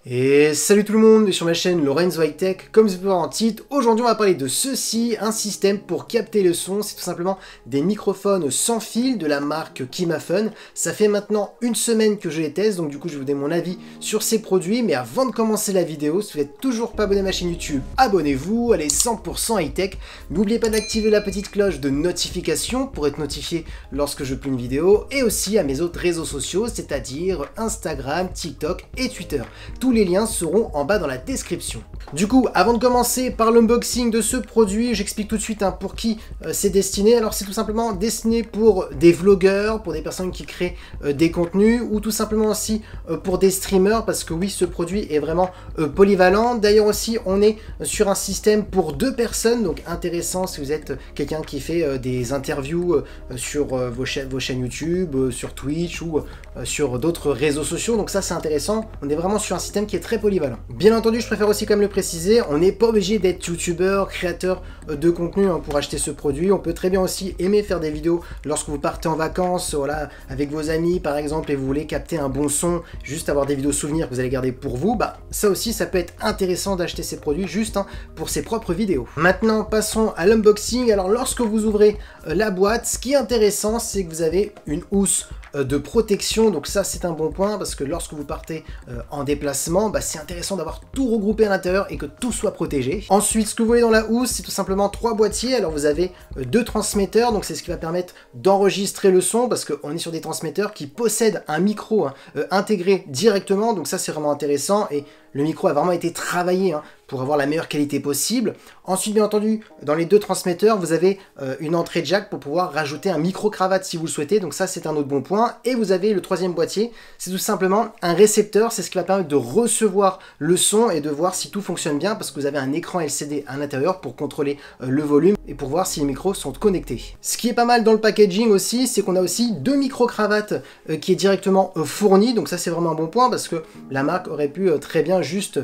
Et salut tout le monde, et sur ma chaîne Lorenzo High Tech, comme vous pouvez voir en titre, aujourd'hui on va parler de ceci, un système pour capter le son, c'est tout simplement des microphones sans fil de la marque Kimafun. Ça fait maintenant une semaine que je les teste, donc du coup je vais vous donner mon avis sur ces produits, mais avant de commencer la vidéo, si vous n'êtes toujours pas abonné à ma chaîne YouTube, abonnez-vous, allez 100% High Tech. N'oubliez pas d'activer la petite cloche de notification pour être notifié lorsque je publie une vidéo, et aussi à mes autres réseaux sociaux, c'est-à-dire Instagram, TikTok et Twitter. Tous les liens seront en bas dans la description. Du coup, avant de commencer par l'unboxing de ce produit, j'explique tout de suite pour qui c'est destiné. Alors c'est tout simplement destiné pour des vlogueurs, pour des personnes qui créent des contenus, ou tout simplement aussi pour des streamers, parce que oui, ce produit est vraiment polyvalent. D'ailleurs aussi, on est sur un système pour 2 personnes, donc intéressant si vous êtes quelqu'un qui fait des interviews sur vos chaînes YouTube, sur Twitch ou sur d'autres réseaux sociaux. Donc ça c'est intéressant, on est vraiment sur un système qui est très polyvalent. Bien entendu, je préfère aussi quand même le préciser, on n'est pas obligé d'être youtubeur, créateur de contenu pour acheter ce produit. On peut très bien aussi aimer faire des vidéos lorsque vous partez en vacances, voilà, avec vos amis par exemple, et vous voulez capter un bon son, juste avoir des vidéos souvenirs que vous allez garder pour vous, bah ça aussi ça peut être intéressant d'acheter ces produits juste pour ses propres vidéos. Maintenant passons à l'unboxing. Alors lorsque vous ouvrez la boîte, ce qui est intéressant c'est que vous avez une housse de protection, donc ça c'est un bon point parce que lorsque vous partez en déplacement, bah, c'est intéressant d'avoir tout regroupé à l'intérieur et que tout soit protégé. Ensuite, ce que vous voyez dans la housse, c'est tout simplement 3 boîtiers. Alors vous avez 2 transmetteurs, donc c'est ce qui va permettre d'enregistrer le son parce qu'on est sur des transmetteurs qui possèdent un micro intégré directement, donc ça c'est vraiment intéressant et le micro a vraiment été travaillé pour avoir la meilleure qualité possible. Ensuite, bien entendu, dans les 2 transmetteurs, vous avez une entrée jack pour pouvoir rajouter un micro-cravate si vous le souhaitez. Donc ça, c'est un autre bon point. Et vous avez le 3e boîtier, c'est tout simplement un récepteur. C'est ce qui va permettre de recevoir le son et de voir si tout fonctionne bien parce que vous avez un écran LCD à l'intérieur pour contrôler le volume et pour voir si les micros sont connectés. Ce qui est pas mal dans le packaging aussi, c'est qu'on a aussi 2 micro-cravates qui est directement fournis. Donc ça, c'est vraiment un bon point parce que la marque aurait pu très bien juste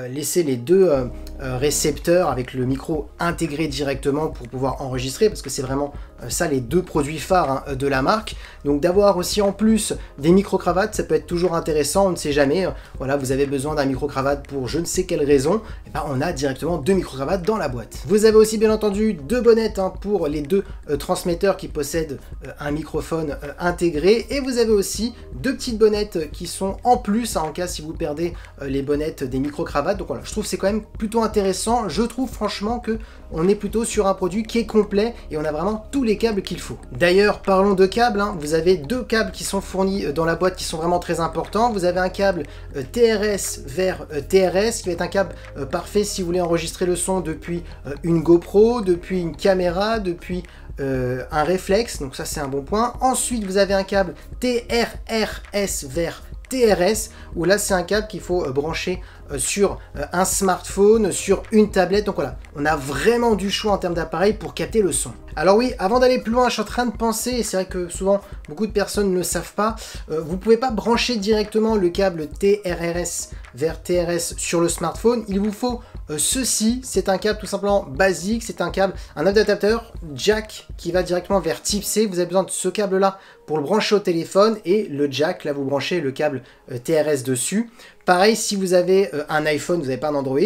laisser les 2 récepteurs avec le micro intégré directement pour pouvoir enregistrer parce que c'est vraiment ça les 2 produits phares de la marque. Donc d'avoir aussi en plus des micro-cravates, ça peut être toujours intéressant, on ne sait jamais. Voilà, vous avez besoin d'un micro-cravate pour je ne sais quelle raison, et ben on a directement 2 micro-cravates dans la boîte. Vous avez aussi bien entendu 2 bonnettes pour les 2 transmetteurs qui possèdent un microphone intégré, et vous avez aussi 2 petites bonnettes qui sont en plus en cas si vous perdez les bonnettes des micro-cravates. Donc voilà, je trouve que c'est quand même plutôt intéressant. Je trouve franchement que on est plutôt sur un produit qui est complet et on a vraiment tous les câbles qu'il faut. D'ailleurs, parlons de câbles, vous avez 2 câbles qui sont fournis dans la boîte qui sont vraiment très importants. Vous avez un câble TRS vers TRS qui va être un câble parfait si vous voulez enregistrer le son depuis une GoPro, depuis une caméra, depuis un réflexe, donc ça c'est un bon point. Ensuite, vous avez un câble TRRS vers TRS, où là c'est un câble qu'il faut brancher sur un smartphone, sur une tablette. Donc voilà, on a vraiment du choix en termes d'appareil pour capter le son. Alors oui, avant d'aller plus loin, je suis en train de penser, et c'est vrai que souvent beaucoup de personnes ne le savent pas, vous ne pouvez pas brancher directement le câble TRRS vers TRS sur le smartphone. Il vous faut ceci, c'est un câble tout simplement basique, c'est un câble, un adaptateur jack qui va directement vers type C. Vous avez besoin de ce câble là pour le brancher au téléphone, et le jack, là vous branchez le câble TRS dessus. Pareil, si vous avez un iPhone, vous n'avez pas un Android,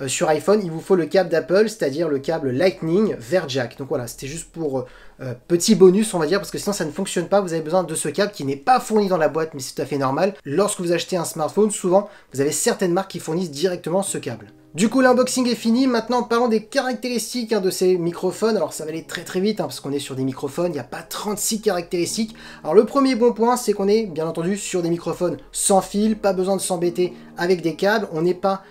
sur iPhone, il vous faut le câble d'Apple, c'est-à-dire le câble Lightning vers jack. Donc voilà, c'était juste pour petit bonus, on va dire, parce que sinon ça ne fonctionne pas. Vous avez besoin de ce câble qui n'est pas fourni dans la boîte, mais c'est tout à fait normal. Lorsque vous achetez un smartphone, souvent, vous avez certaines marques qui fournissent directement ce câble. Du coup, l'unboxing est fini. Maintenant, parlons des caractéristiques de ces microphones. Alors, ça va aller très très vite, parce qu'on est sur des microphones, il n'y a pas 36 caractéristiques. Alors, le premier bon point, c'est qu'on est, bien entendu, sur des microphones sans fil, pas besoin de s'embêter avec des câbles. On n'est pas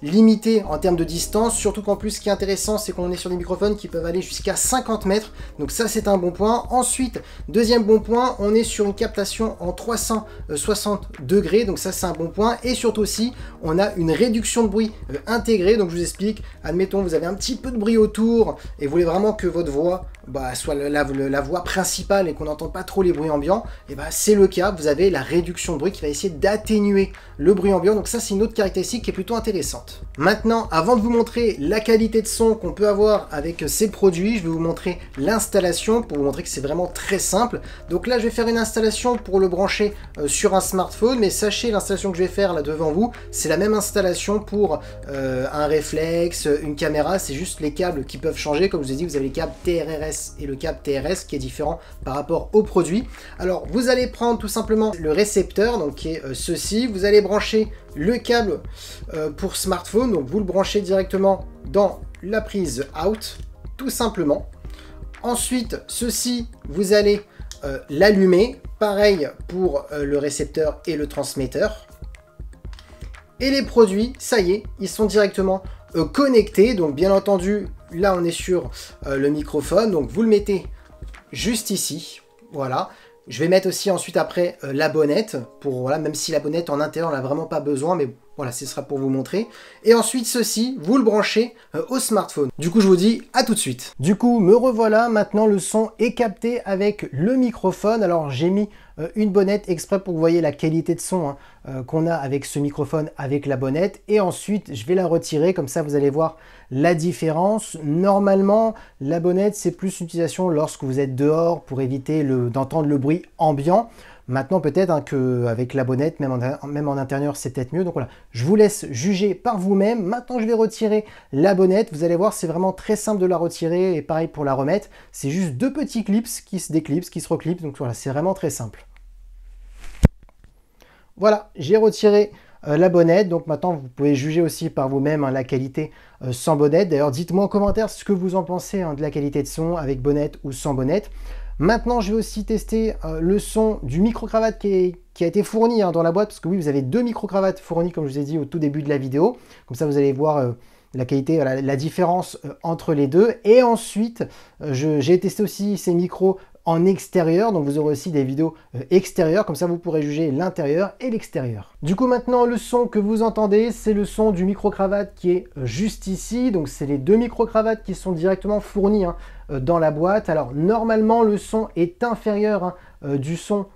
limité en termes de distance, surtout qu'en plus ce qui est intéressant c'est qu'on est sur des microphones qui peuvent aller jusqu'à 50 mètres, donc ça c'est un bon point. Ensuite, deuxième bon point, on est sur une captation en 360 degrés, donc ça c'est un bon point. Et surtout aussi on a une réduction de bruit intégrée. Donc je vous explique, admettons vous avez un petit peu de bruit autour et vous voulez vraiment que votre voix soit la voix principale et qu'on n'entend pas trop les bruits ambiants, et c'est le cas, vous avez la réduction de bruit qui va essayer d'atténuer le bruit ambiant, donc ça c'est une autre caractéristique qui est plutôt intéressante. Maintenant, avant de vous montrer la qualité de son qu'on peut avoir avec ces produits, je vais vous montrer l'installation pour vous montrer que c'est vraiment très simple. Donc là je vais faire une installation pour le brancher sur un smartphone, mais sachez l'installation que je vais faire là devant vous, c'est la même installation pour un réflexe, une caméra, c'est juste les câbles qui peuvent changer. Comme je vous ai dit, vous avez les câbles TRRS et le câble TRS qui est différent par rapport au produit. Alors vous allez prendre tout simplement le récepteur, donc qui est ceci, vous allez brancher le câble pour smartphone, donc vous le branchez directement dans la prise out, tout simplement. Ensuite, ceci, vous allez l'allumer, pareil pour le récepteur et le transmetteur. Et les produits, ça y est, ils sont directement connectés. Donc bien entendu, là on est sur le microphone, donc vous le mettez juste ici, voilà. Je vais mettre aussi ensuite après la bonnette, pour, voilà, même si la bonnette en intérieur on n'a vraiment pas besoin, mais voilà, ce sera pour vous montrer. Et ensuite ceci, vous le branchez au smartphone. Du coup je vous dis à tout de suite. Du coup me revoilà, maintenant le son est capté avec le microphone. Alors j'ai mis une bonnette exprès pour que vous voyez la qualité de son qu'on a avec ce microphone avec la bonnette. Et ensuite je vais la retirer, comme ça vous allez voir la différence. Normalement la bonnette c'est plus une utilisation lorsque vous êtes dehors pour éviter d'entendre le bruit ambiant. Maintenant peut-être qu'avec la bonnette, même en intérieur, c'est peut-être mieux. Donc voilà, je vous laisse juger par vous-même. Maintenant, je vais retirer la bonnette. Vous allez voir, c'est vraiment très simple de la retirer. Et pareil pour la remettre. C'est juste deux petits clips qui se déclipsent, qui se reclipsent. Donc voilà, c'est vraiment très simple. Voilà, j'ai retiré la bonnette. Donc maintenant, vous pouvez juger aussi par vous-même la qualité sans bonnette. D'ailleurs, dites-moi en commentaire ce que vous en pensez de la qualité de son avec bonnette ou sans bonnette. Maintenant, je vais aussi tester le son du micro-cravate qui a été fourni dans la boîte, parce que oui, vous avez deux micro-cravates fournies, comme je vous ai dit au tout début de la vidéo. Comme ça, vous allez voir la qualité, la différence entre les deux. Et ensuite, j'ai testé aussi ces micros en extérieur, donc vous aurez aussi des vidéos extérieures, comme ça vous pourrez juger l'intérieur et l'extérieur. Du coup maintenant le son que vous entendez, c'est le son du micro-cravate qui est juste ici, donc c'est les deux micro-cravates qui sont directement fournis dans la boîte. Alors normalement le son est inférieur du son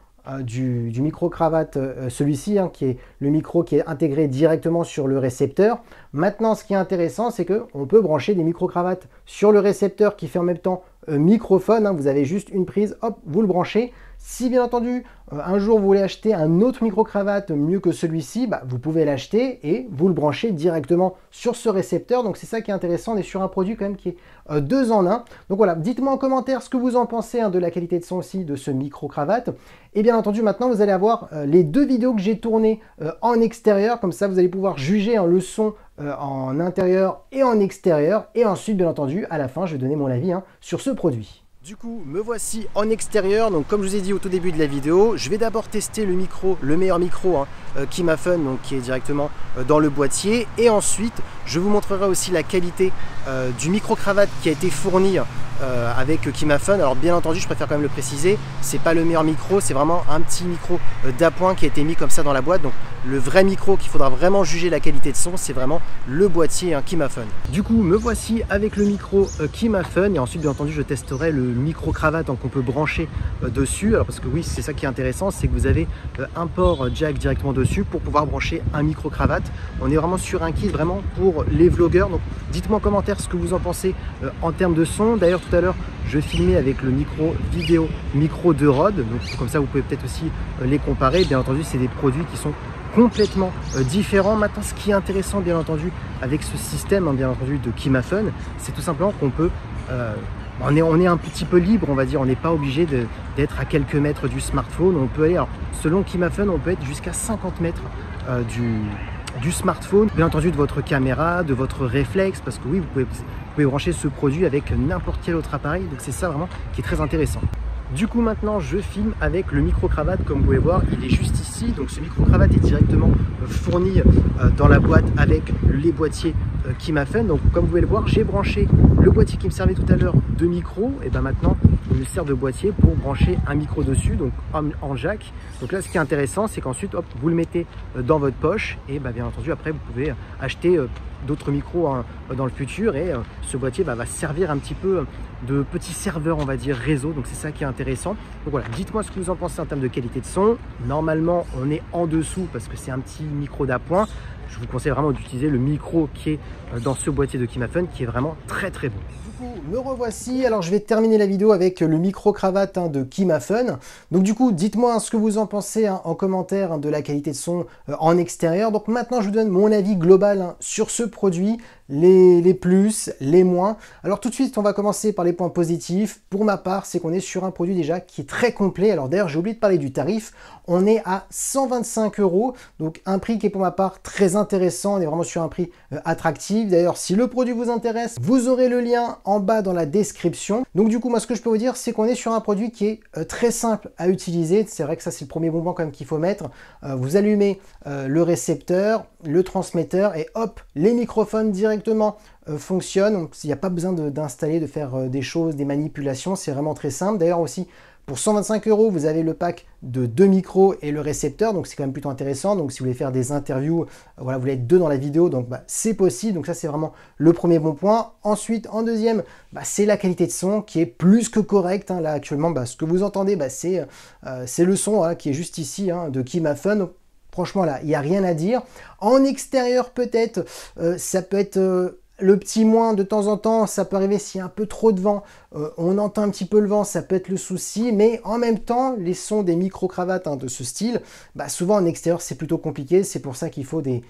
du micro-cravate, celui-ci qui est le micro qui est intégré directement sur le récepteur. Maintenant ce qui est intéressant, c'est qu'on peut brancher des micro-cravates sur le récepteur qui fait en même temps microphone, vous avez juste une prise, hop, vous le branchez. Si bien entendu, un jour vous voulez acheter un autre micro-cravate mieux que celui-ci, vous pouvez l'acheter et vous le branchez directement sur ce récepteur. Donc c'est ça qui est intéressant, on est sur un produit quand même qui est 2 en 1. Donc voilà, dites-moi en commentaire ce que vous en pensez de la qualité de son aussi de ce micro-cravate. Et bien entendu, maintenant vous allez avoir les deux vidéos que j'ai tournées en extérieur, comme ça vous allez pouvoir juger le son en intérieur et en extérieur. Et ensuite, bien entendu, à la fin, je vais donner mon avis sur ce produit. Du coup, me voici en extérieur. Donc comme je vous ai dit au tout début de la vidéo, je vais d'abord tester le micro, le meilleur micro KimaFun, donc qui est directement dans le boîtier. Et ensuite, je vous montrerai aussi la qualité du micro-cravate qui a été fourni avec KimaFun. Alors bien entendu, je préfère quand même le préciser, c'est pas le meilleur micro, c'est vraiment un petit micro d'appoint qui a été mis comme ça dans la boîte. Donc le vrai micro qu'il faudra vraiment juger la qualité de son, c'est vraiment le boîtier KimaFun. Du coup, me voici avec le micro KimaFun et ensuite bien entendu, je testerai le micro-cravate qu'on peut brancher dessus. Alors parce que oui, c'est ça qui est intéressant, c'est que vous avez un port jack directement dessus pour pouvoir brancher un micro-cravate. On est vraiment sur un kit vraiment pour les vlogueurs. Donc dites-moi en commentaire ce que vous en pensez en termes de son. D'ailleurs tout à l'heure je filmais avec le micro vidéo micro de Rode, donc comme ça vous pouvez peut-être aussi les comparer. Bien entendu c'est des produits qui sont complètement différents. Maintenant ce qui est intéressant bien entendu avec ce système bien entendu de KimaFun, c'est tout simplement qu'on peut on est un petit peu libre, on va dire, on n'est pas obligé d'être à quelques mètres du smartphone. On peut aller, alors, selon KimaFun, on peut être jusqu'à 50 mètres du smartphone, bien entendu de votre caméra, de votre réflexe, parce que oui, vous pouvez brancher ce produit avec n'importe quel autre appareil, donc c'est ça vraiment qui est très intéressant. Du coup maintenant je filme avec le micro-cravate, comme vous pouvez voir, il est juste ici, donc ce micro-cravate est directement fourni dans la boîte avec les boîtiers Kimafun. Donc comme vous pouvez le voir, j'ai branché le boîtier qui me servait tout à l'heure de micro, et ben maintenant il me sert de boîtier pour brancher un micro dessus, donc en jack. Donc là, ce qui est intéressant, c'est qu'ensuite, hop, vous le mettez dans votre poche, et ben, bien entendu, après, vous pouvez acheter d'autres micros dans le futur, et ce boîtier va servir un petit peu de petit serveur, on va dire, réseau. Donc c'est ça qui est intéressant. Donc voilà, dites-moi ce que vous en pensez en termes de qualité de son. Normalement, on est en dessous parce que c'est un petit micro d'appoint. Je vous conseille vraiment d'utiliser le micro qui est dans ce boîtier de Kimafun, qui est vraiment très très bon. Du coup, me revoici. Alors je vais terminer la vidéo avec le micro cravate de Kimafun. Donc du coup, dites-moi ce que vous en pensez en commentaire de la qualité de son en extérieur. Donc maintenant, je vous donne mon avis global sur ce produit, les plus, les moins. Alors tout de suite, on va commencer par les points positifs. Pour ma part, c'est qu'on est sur un produit déjà qui est très complet. Alors d'ailleurs, j'ai oublié de parler du tarif. On est à 125 €, donc un prix qui est pour ma part très intéressant. On est vraiment sur un prix attractif. D'ailleurs, si le produit vous intéresse, vous aurez le lien en bas dans la description. Donc du coup, moi, ce que je peux vous dire, c'est qu'on est sur un produit qui est très simple à utiliser. C'est vrai que ça, c'est le premier bon point quand même qu'il faut mettre. Vous allumez le récepteur, le transmetteur, et hop, les microphones directement fonctionnent. Donc, il n'y a pas besoin d'installer, de faire des choses, des manipulations. C'est vraiment très simple. D'ailleurs aussi, pour 125 €, vous avez le pack de 2 micros et le récepteur, donc c'est quand même plutôt intéressant. Donc si vous voulez faire des interviews, voilà, vous voulez être 2 dans la vidéo, donc c'est possible. Donc ça, c'est vraiment le premier bon point. Ensuite, en deuxième, c'est la qualité de son qui est plus que correcte. Là actuellement, ce que vous entendez, c'est le son qui est juste ici de Kimafun. Donc, franchement, là, il n'y a rien à dire. En extérieur, peut-être, ça peut être le petit moins de temps en temps, ça peut arriver s'il y a un peu trop de vent, on entend un petit peu le vent, ça peut être le souci, mais en même temps, les sons des micro-cravates de ce style, souvent en extérieur c'est plutôt compliqué, c'est pour ça qu'il faut des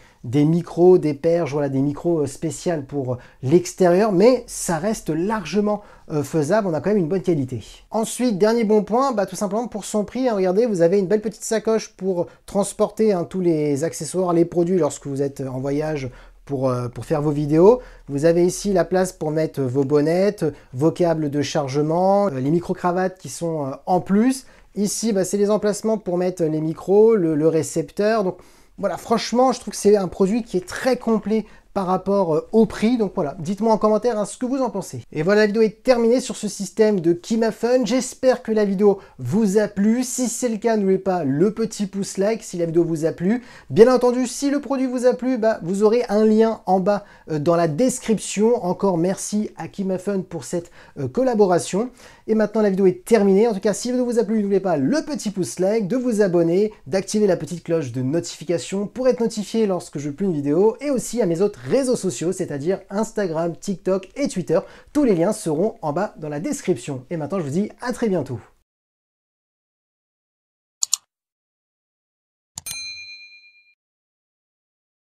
micros, des perches, voilà, des micros spéciaux pour l'extérieur, mais ça reste largement faisable, on a quand même une bonne qualité. Ensuite, dernier bon point, tout simplement pour son prix, regardez, vous avez une belle petite sacoche pour transporter tous les accessoires, les produits lorsque vous êtes en voyage, pour faire vos vidéos. Vous avez ici la place pour mettre vos bonnettes, vos câbles de chargement, les micro-cravates qui sont en plus. Ici, c'est les emplacements pour mettre les micros, le récepteur. Donc voilà, franchement, je trouve que c'est un produit qui est très complet par rapport au prix. Donc voilà, dites-moi en commentaire ce que vous en pensez. Et voilà, la vidéo est terminée sur ce système de Kimafun. J'espère que la vidéo vous a plu. Si c'est le cas, n'oubliez pas le petit pouce like si la vidéo vous a plu. Bien entendu, si le produit vous a plu, vous aurez un lien en bas dans la description. Encore merci à Kimafun pour cette collaboration. Et maintenant, la vidéo est terminée. En tout cas, si la vidéo vous a plu, n'oubliez pas le petit pouce like, de vous abonner, d'activer la petite cloche de notification pour être notifié lorsque je publie une vidéo, et aussi à mes autres réseaux sociaux, c'est-à-dire Instagram, TikTok et Twitter. Tous les liens seront en bas dans la description. Et maintenant, je vous dis à très bientôt.